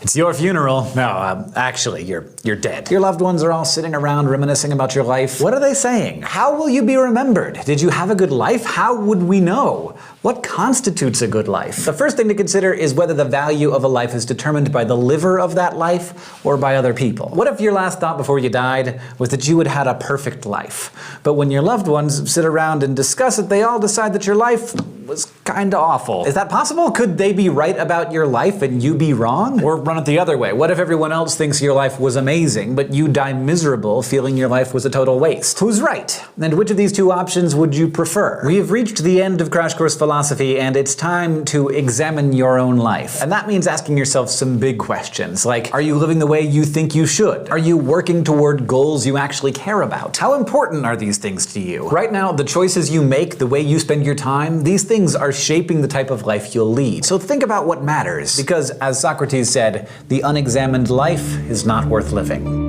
It's your funeral. No, actually, you're dead. Your loved ones are all sitting around reminiscing about your life. What are they saying? How will you be remembered? Did you have a good life? How would we know? What constitutes a good life? The first thing to consider is whether the value of a life is determined by the liver of that life or by other people. What if your last thought before you died was that you had had a perfect life, but when your loved ones sit around and discuss it, they all decide that your life was kinda awful? Is that possible? Could they be right about your life and you be wrong? Or run it the other way. What if everyone else thinks your life was amazing, but you die miserable feeling your life was a total waste? Who's right? And which of these two options would you prefer? We have reached the end of Crash Course Philosophy, and it's time to examine your own life. And that means asking yourself some big questions, like, are you living the way you think you should? Are you working toward goals you actually care about? How important are these things to you? Right now, the choices you make, the way you spend your time, these things are shaping the type of life you'll lead. So think about what matters, because as Socrates said, the unexamined life is not worth living.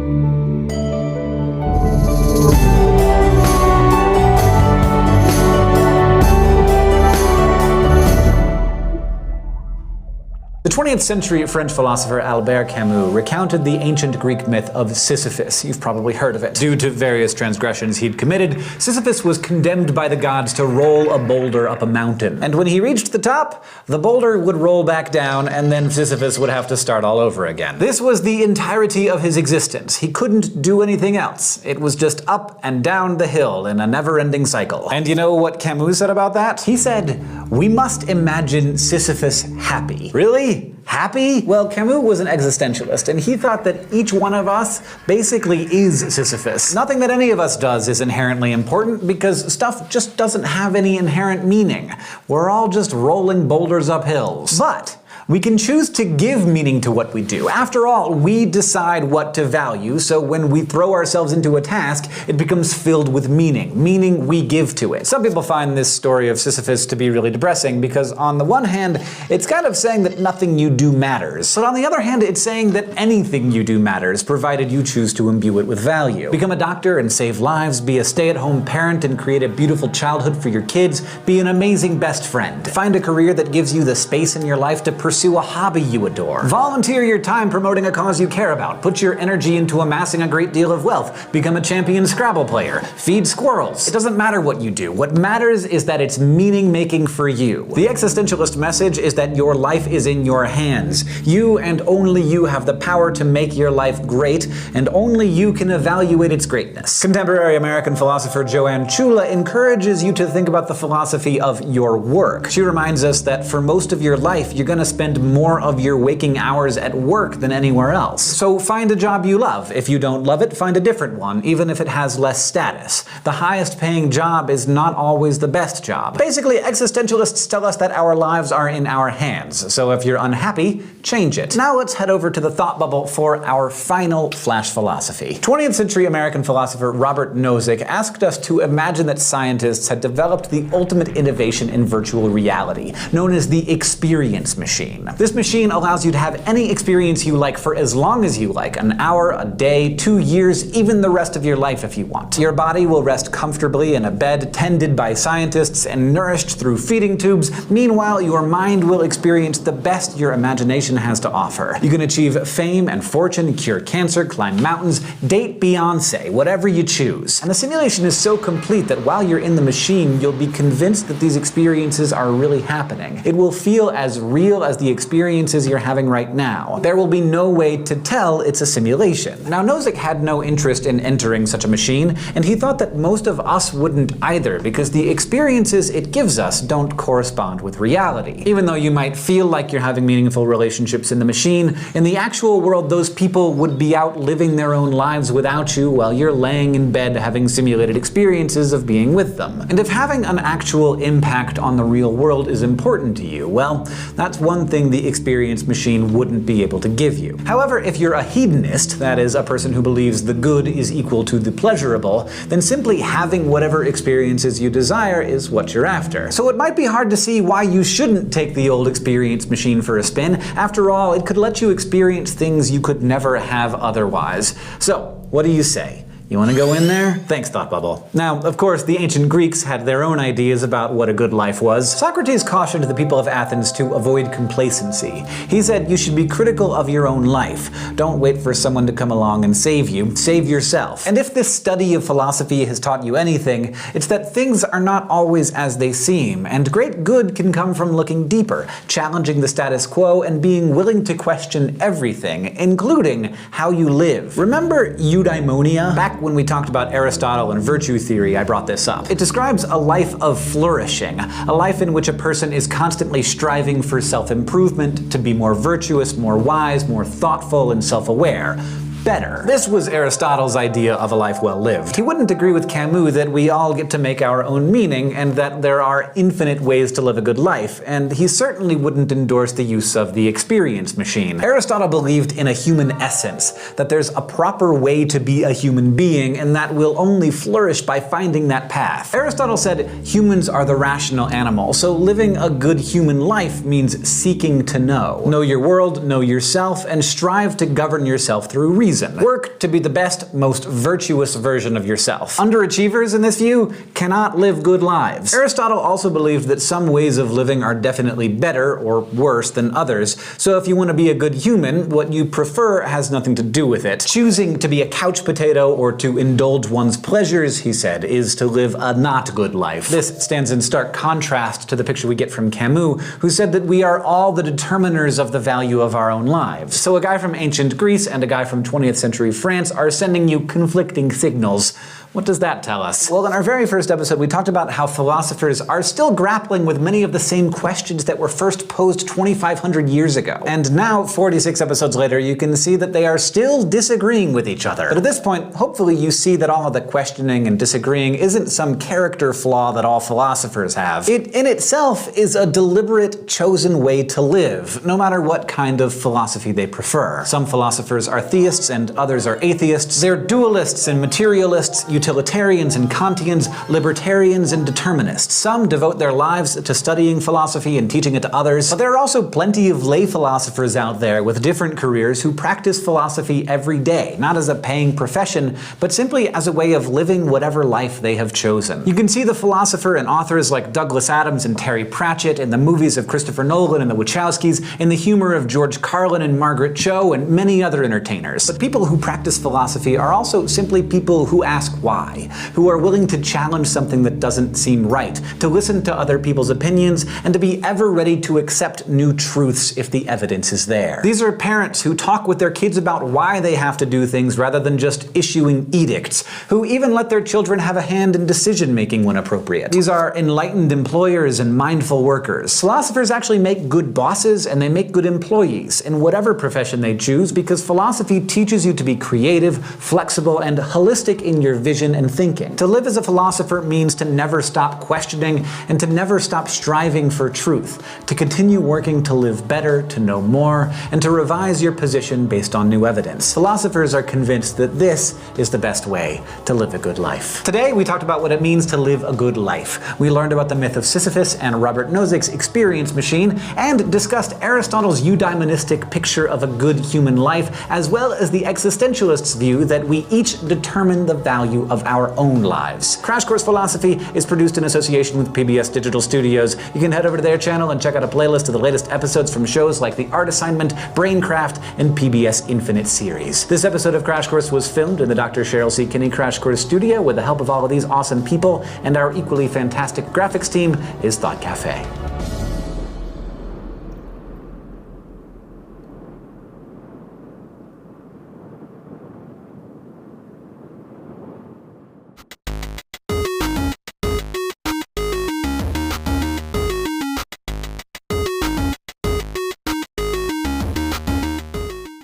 The 20th century French philosopher Albert Camus recounted the ancient Greek myth of Sisyphus. You've probably heard of it. Due to various transgressions he'd committed, Sisyphus was condemned by the gods to roll a boulder up a mountain. And when he reached the top, the boulder would roll back down, and then Sisyphus would have to start all over again. This was the entirety of his existence. He couldn't do anything else. It was just up and down the hill in a never-ending cycle. And you know what Camus said about that? He said, "We must imagine Sisyphus happy." Really? Happy? Well, Camus was an existentialist, and he thought that each one of us basically is Sisyphus. Nothing that any of us does is inherently important, because stuff just doesn't have any inherent meaning. We're all just rolling boulders up hills. But we can choose to give meaning to what we do. After all, we decide what to value, so when we throw ourselves into a task, it becomes filled with meaning. Meaning we give to it. Some people find this story of Sisyphus to be really depressing, because on the one hand, it's kind of saying that nothing you do matters. But on the other hand, it's saying that anything you do matters, provided you choose to imbue it with value. Become a doctor and save lives, be a stay-at-home parent and create a beautiful childhood for your kids, be an amazing best friend. Find a career that gives you the space in your life to pursue a hobby you adore. Volunteer your time promoting a cause you care about. Put your energy into amassing a great deal of wealth. Become a champion Scrabble player. Feed squirrels. It doesn't matter what you do. What matters is that it's meaning-making for you. The existentialist message is that your life is in your hands. You and only you have the power to make your life great, and only you can evaluate its greatness. Contemporary American philosopher Joanne Chula encourages you to think about the philosophy of your work. She reminds us that for most of your life, you're gonna spend more of your waking hours at work than anywhere else. So find a job you love. If you don't love it, find a different one, even if it has less status. The highest paying job is not always the best job. Basically, existentialists tell us that our lives are in our hands, so if you're unhappy, change it. Now let's head over to the thought bubble for our final flash philosophy. 20th century American philosopher Robert Nozick asked us to imagine that scientists had developed the ultimate innovation in virtual reality, known as the experience machine. This machine allows you to have any experience you like for as long as you like, an hour, a day, 2 years, even the rest of your life if you want. Your body will rest comfortably in a bed tended by scientists and nourished through feeding tubes. Meanwhile, your mind will experience the best your imagination has to offer. You can achieve fame and fortune, cure cancer, climb mountains, date Beyoncé, whatever you choose. And the simulation is so complete that while you're in the machine, you'll be convinced that these experiences are really happening. It will feel as real as the experiences you're having right now. There will be no way to tell it's a simulation. Now, Nozick had no interest in entering such a machine, and he thought that most of us wouldn't either, because the experiences it gives us don't correspond with reality. Even though you might feel like you're having meaningful relationships in the machine, in the actual world those people would be out living their own lives without you while you're laying in bed having simulated experiences of being with them. And if having an actual impact on the real world is important to you, well, that's one thing the experience machine wouldn't be able to give you. However, if you're a hedonist, that is, a person who believes the good is equal to the pleasurable, then simply having whatever experiences you desire is what you're after. So it might be hard to see why you shouldn't take the old experience machine for a spin. After all, it could let you experience things you could never have otherwise. So, what do you say? You want to go in there? Thanks, Thought Bubble. Now, of course, the ancient Greeks had their own ideas about what a good life was. Socrates cautioned the people of Athens to avoid complacency. He said you should be critical of your own life. Don't wait for someone to come along and save you. Save yourself. And if this study of philosophy has taught you anything, it's that things are not always as they seem, and great good can come from looking deeper, challenging the status quo, and being willing to question everything, including how you live. Remember eudaimonia? Back when we talked about Aristotle and virtue theory, I brought this up. It describes a life of flourishing, a life in which a person is constantly striving for self-improvement, to be more virtuous, more wise, more thoughtful, and self-aware. Better. This was Aristotle's idea of a life well lived. He wouldn't agree with Camus that we all get to make our own meaning and that there are infinite ways to live a good life, and he certainly wouldn't endorse the use of the experience machine. Aristotle believed in a human essence, that there's a proper way to be a human being, and that we'll only flourish by finding that path. Aristotle said humans are the rational animal, so living a good human life means seeking to know. Know your world, know yourself, and strive to govern yourself through reason. Work to be the best, most virtuous version of yourself. Underachievers, in this view, cannot live good lives. Aristotle also believed that some ways of living are definitely better or worse than others, so if you want to be a good human, what you prefer has nothing to do with it. Choosing to be a couch potato or to indulge one's pleasures, he said, is to live a not good life. This stands in stark contrast to the picture we get from Camus, who said that we are all the determiners of the value of our own lives. So a guy from ancient Greece and a guy from 20th century France are sending you conflicting signals. What does that tell us? Well, in our very first episode, we talked about how philosophers are still grappling with many of the same questions that were first posed 2,500 years ago. And now, 46 episodes later, you can see that they are still disagreeing with each other. But at this point, hopefully you see that all of the questioning and disagreeing isn't some character flaw that all philosophers have. It in itself is a deliberate, chosen way to live, no matter what kind of philosophy they prefer. Some philosophers are theists and others are atheists. They're dualists and materialists, utilitarians and Kantians, libertarians and determinists. Some devote their lives to studying philosophy and teaching it to others, but there are also plenty of lay philosophers out there with different careers who practice philosophy every day, not as a paying profession, but simply as a way of living whatever life they have chosen. You can see the philosopher and authors like Douglas Adams and Terry Pratchett, in the movies of Christopher Nolan and the Wachowskis, in the humor of George Carlin and Margaret Cho, and many other entertainers. But people who practice philosophy are also simply people who ask why, who are willing to challenge something that doesn't seem right, to listen to other people's opinions, and to be ever ready to accept new truths if the evidence is there. These are parents who talk with their kids about why they have to do things rather than just issuing edicts, who even let their children have a hand in decision-making when appropriate. These are enlightened employers and mindful workers. Philosophers actually make good bosses and they make good employees in whatever profession they choose, because philosophy teaches you to be creative, flexible, and holistic in your vision and thinking. To live as a philosopher means to never stop questioning and to never stop striving for truth, to continue working to live better, to know more, and to revise your position based on new evidence. Philosophers are convinced that this is the best way to live a good life. Today, we talked about what it means to live a good life. We learned about the myth of Sisyphus and Robert Nozick's experience machine, and discussed Aristotle's eudaimonistic picture of a good human life, as well as the existentialist's view that we each determine the value of our own lives. Crash Course Philosophy is produced in association with PBS Digital Studios. You can head over to their channel and check out a playlist of the latest episodes from shows like The Art Assignment, Braincraft, and PBS Infinite series. This episode of Crash Course was filmed in the Dr. Cheryl C. Kinney Crash Course studio with the help of all of these awesome people, and our equally fantastic graphics team is Thought Cafe.